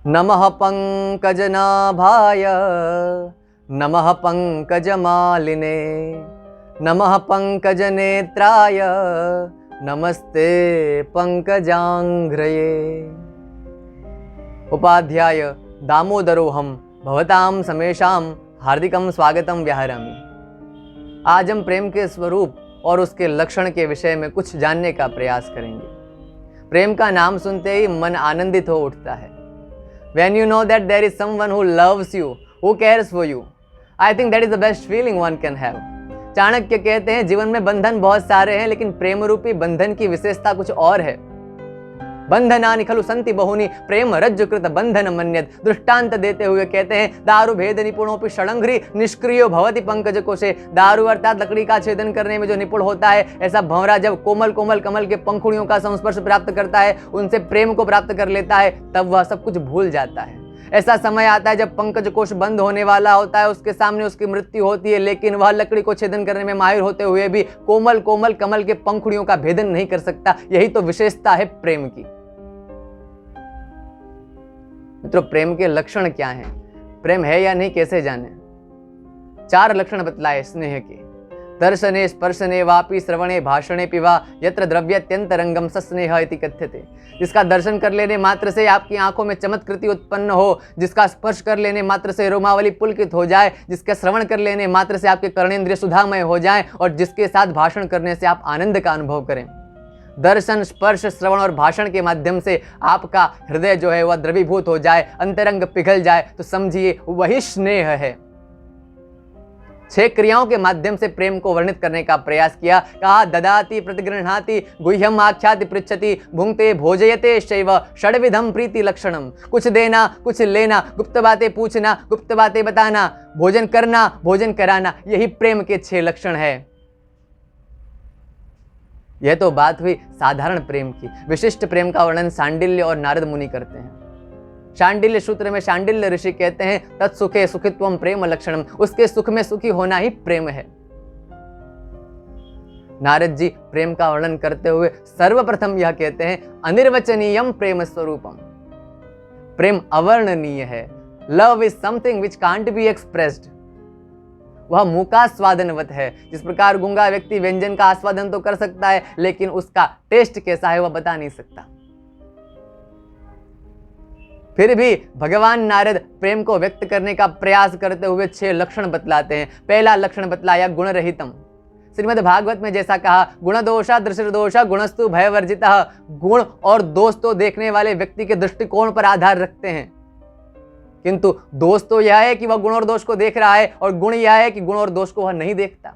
नमः पंकजनाभाय नमः पंकजमालिने नमः पंकजनेत्राय नमस्ते पंकजांघ्रये। उपाध्याय दामोदरोहम भवतां समेषां हार्दिकं स्वागतं व्याहरामि। आज हम प्रेम के स्वरूप और उसके लक्षण के विषय में कुछ जानने का प्रयास करेंगे। प्रेम का नाम सुनते ही मन आनंदित हो उठता है। When you know that there is someone who loves you, who cares for you, I think that is the best feeling one can have. Chanakya कहते हैं जीवन में बंधन बहुत सारे हैं, लेकिन प्रेम रूपी बंधन की विशेषता कुछ और है। बंधनानि खलु सन्ति बहुनि प्रेम रज्जुकृत बंधन मन्यत। दृष्टांत देते हुए कहते हैं दारु भेद निपुणोपि षडंघ्रि निष्क्रियो भवति पंकज कोशे। दारु अर्थात लकड़ी का छेदन करने में जो निपुण होता है, ऐसा भंवरा जब कोमल कोमल कमल के पंखुड़ियों का संस्पर्श प्राप्त करता है, उनसे प्रेम को प्राप्त कर लेता है, तब वह सब कुछ भूल जाता है। ऐसा समय आता है जब पंकज कोश बंद होने वाला होता है, उसके सामने उसकी मृत्यु होती है, लेकिन वह लकड़ी को छेदन करने में माहिर होते हुए भी कोमल कोमल कमल के पंखुड़ियों का भेदन नहीं कर सकता। यही तो विशेषता है प्रेम की। मित्रों, प्रेम के लक्षण क्या हैं? प्रेम है या नहीं कैसे जाने? 4 लक्षण बतलाए स्नेह के। दर्शने स्पर्शने वापि श्रवणे भाषणे पिवा यत्र द्रव्यत्यंतरंगम सस्नेह इति कथ्यते। जिसका दर्शन कर लेने मात्र से आपकी आंखों में चमत्कृति उत्पन्न हो, जिसका स्पर्श कर लेने मात्र से रोमावली पुलकित हो जाए, जिसका श्रवण कर लेने मात्र से आपके कर्णेंद्रिय सुधामय हो जाए, और जिसके साथ भाषण करने से आप आनंद का अनुभव करें। दर्शन, स्पर्श, श्रवण और भाषण के माध्यम से आपका हृदय जो है वह द्रवीभूत हो जाए, अंतरंग पिघल जाए, तो समझिए वही स्नेह है। 6 क्रियाओं के माध्यम से प्रेम को वर्णित करने का प्रयास किया। कहा ददाति प्रतिगृह्णाति गुह्यम आख्याति पृच्छति भुंक्ते भोजयते शैव षड्विधम प्रीति लक्षणम। कुछ देना, कुछ लेना, गुप्त बातें पूछना, गुप्त बातें बताना, भोजन करना, भोजन कराना, यही प्रेम के 6 लक्षण है। यह तो बात हुई साधारण प्रेम की। विशिष्ट प्रेम का वर्णन शांडिल्य और नारद मुनि करते हैं। शांडिल्य सूत्र में शांडिल्य ऋषि कहते हैं तत्सुखे सुखित्वम प्रेम लक्षणम। उसके सुख में सुखी होना ही प्रेम है। नारद जी प्रेम का वर्णन करते हुए सर्वप्रथम यह कहते हैं अनिर्वचनीयम प्रेम स्वरूपम। प्रेम अवर्णनीय है। Love is something which can't be expressed. वह मुंह का स्वादनवत है। जिस प्रकार गूंगा व्यक्ति व्यंजन का आस्वादन तो कर सकता है, लेकिन उसका टेस्ट कैसा है वह बता नहीं सकता। फिर भी भगवान नारद प्रेम को व्यक्त करने का प्रयास करते हुए 6 लक्षण बतलाते हैं। पहला लक्षण बतलाया गुण रहितम। श्रीमद् भागवत में जैसा कहा गुण दोषा दृष्टिर्दोषा गुणस्तु भयवर्जितः। गुण और दोष तो देखने वाले व्यक्ति के दृष्टिकोण पर आधार रखते हैं, किंतु दोष तो यह है कि वह गुण और दोष को देख रहा है, और गुण यह है कि गुण और दोष को वह नहीं देखता।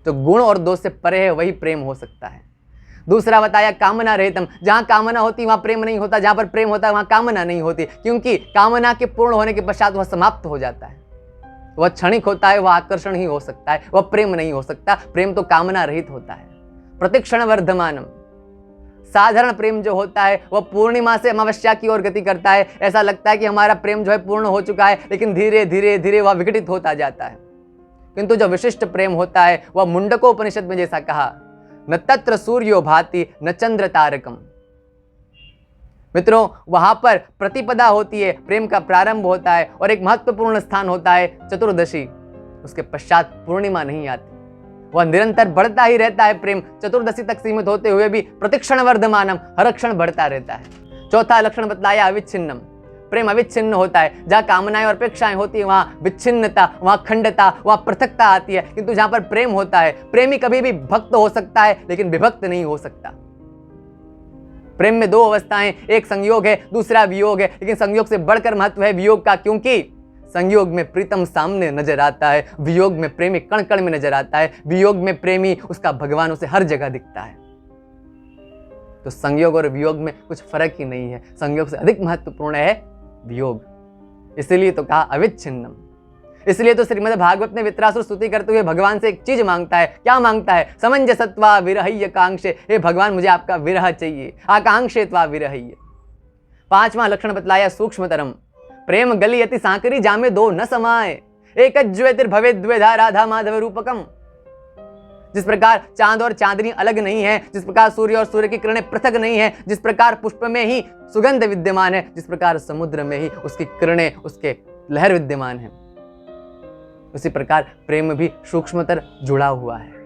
तो गुण और दोष से परे है, वही प्रेम हो सकता है। दूसरा बताया कामना रहितम। जहां कामना होती वहां प्रेम नहीं होता, जहां पर प्रेम होता है वहां कामना नहीं होती, क्योंकि कामना के पूर्ण होने के पश्चात वह समाप्त हो जाता है। वह क्षणिक होता है, वह आकर्षण ही हो सकता है, वह प्रेम नहीं हो सकता। प्रेम तो कामना रहित होता है। प्रतिक्षण वर्धमानम। साधारण प्रेम जो होता है वह पूर्णिमा से अमावस्या की ओर गति करता है। ऐसा लगता है कि हमारा प्रेम जो है पूर्ण हो चुका है, लेकिन धीरे धीरे धीरे वह विघटित होता जाता है। किंतु जो विशिष्ट प्रेम होता है वह मुंडकोपनिषद में जैसा कहा न तत्र सूर्यो भाति न चंद्र तारकम। मित्रों, वहां पर प्रतिपदा होती है, प्रेम का प्रारंभ होता है, और एक महत्वपूर्ण स्थान होता है चतुर्दशी। उसके पश्चात पूर्णिमा नहीं आती, वह निरंतर बढ़ता ही रहता है। प्रेम चतुर्दशी तक सीमित होते हुए भी प्रतिक्षण वर्धमानम, हर क्षण बढ़ता रहता है। चौथा लक्षण बतलाया अविच्छिन्नम। प्रेम अविच्छिन्न होता है। जहाँ कामनाएं और अपेक्षाएं होती है वहाँ विच्छिन्नता, वहाँ खंडता, वहाँ पृथकता आती है। किंतु जहाँ पर प्रेम होता है, प्रेमी कभी भी भक्त हो सकता है, लेकिन विभक्त नहीं हो सकता। प्रेम में 2 अवस्थाएं, एक संयोग है, दूसरा वियोग है, लेकिन संयोग से बढ़कर महत्व है वियोग का, क्योंकि संयोग में प्रीतम सामने नजर आता है, वियोग में प्रेमी कण कण में नजर आता है। वियोग में प्रेमी उसका भगवान उसे हर जगह दिखता है। तो संयोग और वियोग में कुछ फर्क ही नहीं है। संयोग से अधिक महत्वपूर्ण है वियोग। इसलिए तो कहा अविच्छिन्नम। इसलिए तो श्रीमद् भागवत में वित्रासुर स्तुति करते हुए भगवान से एक चीज मांगता है। क्या मांगता है? समंजसत्वा विरहय्य कांक्षे। हे भगवान, मुझे आपका विरह चाहिए। आकांक्षेत्वा विरहय्य। 5वां लक्षण बतलाया सूक्ष्मतरम। प्रेम गली अति सांकरी जामे 2 न समाए। एक ज्योतिर्भवे द्वेधा राधा माधव रूपकम। जिस प्रकार चांद और चांदनी अलग नहीं है, जिस प्रकार सूर्य और सूर्य की किरणें पृथक नहीं है, जिस प्रकार पुष्प में ही सुगंध विद्यमान है, जिस प्रकार समुद्र में ही उसकी किरणें, उसके लहर विद्यमान है, उसी प्रकार प्रेम भी सूक्ष्मतर जुड़ा हुआ है।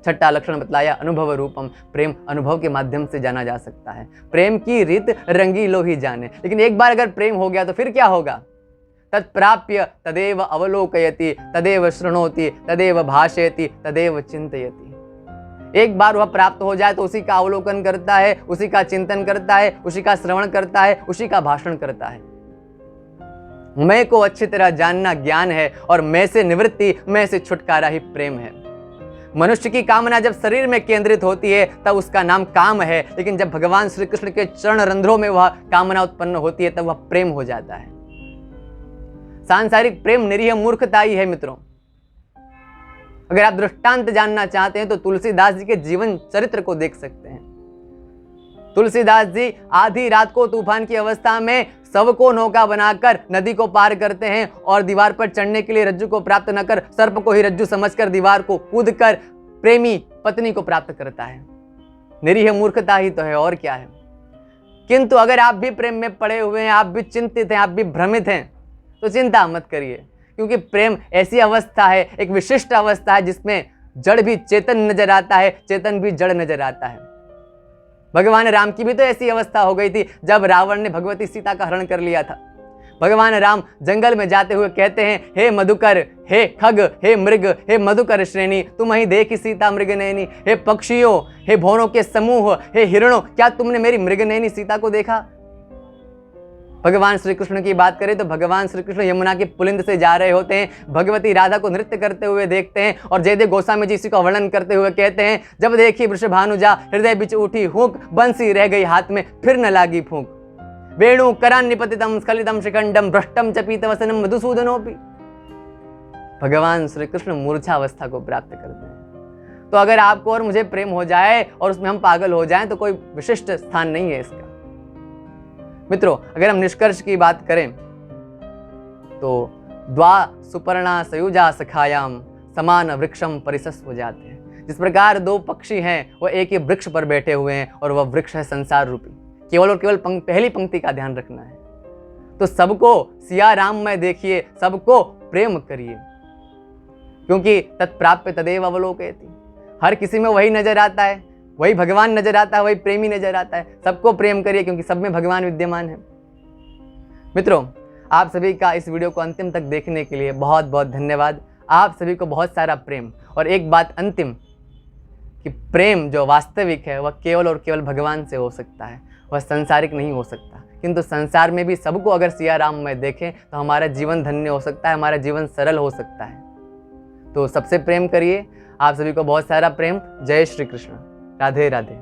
छठा लक्षण बतलाया अनुभव रूपम, प्रेम अनुभव के माध्यम से जाना जा सकता है। प्रेम की रीत रंगीलो ही जाने, लेकिन एक बार अगर प्रेम हो गया तो फिर क्या होगा? तत्प्राप्य तदेव अवलोकयति, तदेव शृणोति, तदेव भाषयति, तदेव चिंतयति। एक बार वह प्राप्त हो जाए तो उसी का अवलोकन करता है, उसी का चिंतन करता है, उसी का श्रवण करता है, उसी का भाषण करता है। मैं को अच्छी तरह जानना ज्ञान है और मैं से निवृत्ति, मैं से छुटकारा ही प्रेम है। मनुष्य की कामना जब शरीर में केंद्रित होती है तब उसका नाम काम है, लेकिन जब भगवान श्री कृष्ण के चरण रंध्रों में वह कामना उत्पन्न होती है तब वह प्रेम हो जाता है। सांसारिक प्रेम निरीह मूर्खता ही है मित्रों। अगर आप दृष्टांत जानना चाहते हैं तो तुलसीदास जी के जीवन चरित्र को देख सकते हैं। तुलसीदास जी आधी रात को तूफान की अवस्था में सबको नौका बनाकर नदी को पार करते हैं और दीवार पर चढ़ने के लिए रज्जू को प्राप्त न कर सर्प को ही रज्जू समझकर दीवार को कूदकर प्रेमी पत्नी को प्राप्त करता है। निरीह मूर्खता ही तो है, और क्या है। किंतु अगर आप भी प्रेम में पड़े हुए हैं, आप भी चिंतित हैं, आप भी भ्रमित हैं, तो चिंता मत करिए, क्योंकि प्रेम ऐसी अवस्था है, एक विशिष्ट अवस्था है जिसमें जड़ भी चेतन नजर आता है, चेतन भी जड़ नजर आता है। भगवान राम की भी तो ऐसी अवस्था हो गई थी जब रावण ने भगवती सीता का हरण कर लिया था। भगवान राम जंगल में जाते हुए कहते हैं, हे मधुकर, हे खग, हे मृग, हे मधुकर श्रेणी, तुम ही देखी सीता मृगनयनी। हे पक्षियों, हे भौरों के समूह, हे हिरणों, क्या तुमने मेरी मृगनयनी सीता को देखा? भगवान श्री कृष्ण की बात करें तो भगवान श्री कृष्ण यमुना के पुलिंद से जा रहे होते हैं, भगवती राधा को नृत्य करते हुए देखते हैं और जयदेव गोस्वामी जी इसी का वर्णन करते हुए कहते हैं, जब देखी वृषभानुजा हृदय बिच उठी हुक, बंसी रह गई हाथ में फिर न लागी फूंक। वेणु करान निपतितम स्खलितम शिखंडम भ्रष्टम च पीतवसनम मधुसूदनोपि। भगवान श्री कृष्ण मूर्छावस्था को प्राप्त करते हैं। तो अगर आपको और मुझे प्रेम हो जाए और उसमें हम पागल हो जाएं तो कोई विशिष्ट स्थान नहीं है इसका। मित्रों, अगर हम निष्कर्ष की बात करें तो द्वा सुपर्णा सयुजा सखायाम समान वृक्षम परिसस्व जाते हैं। जिस प्रकार दो पक्षी हैं वो एक ही वृक्ष पर बैठे हुए हैं और वह वृक्ष है संसार रूपी। केवल और केवल पहली पंक्ति का ध्यान रखना है। तो सबको सिया राम में देखिए, सबको प्रेम करिए, क्योंकि तत्प्राप्य तदेव अवलोकयति। हर किसी में वही नजर आता है, वही भगवान नजर आता है, वही प्रेमी नजर आता है। सबको प्रेम करिए क्योंकि सब में भगवान विद्यमान है। मित्रों, आप सभी का इस वीडियो को अंतिम तक देखने के लिए बहुत बहुत धन्यवाद। आप सभी को बहुत सारा प्रेम। और एक बात अंतिम, कि प्रेम जो वास्तविक है वह केवल और केवल भगवान से हो सकता है, वह संसारिक नहीं हो सकता। किंतु संसार में भी सबको अगर सिया राम में देखें तो हमारा जीवन धन्य हो सकता है, हमारा जीवन सरल हो सकता है। तो सबसे प्रेम करिए। आप सभी को बहुत सारा प्रेम। जय श्री कृष्ण। राधे राधे।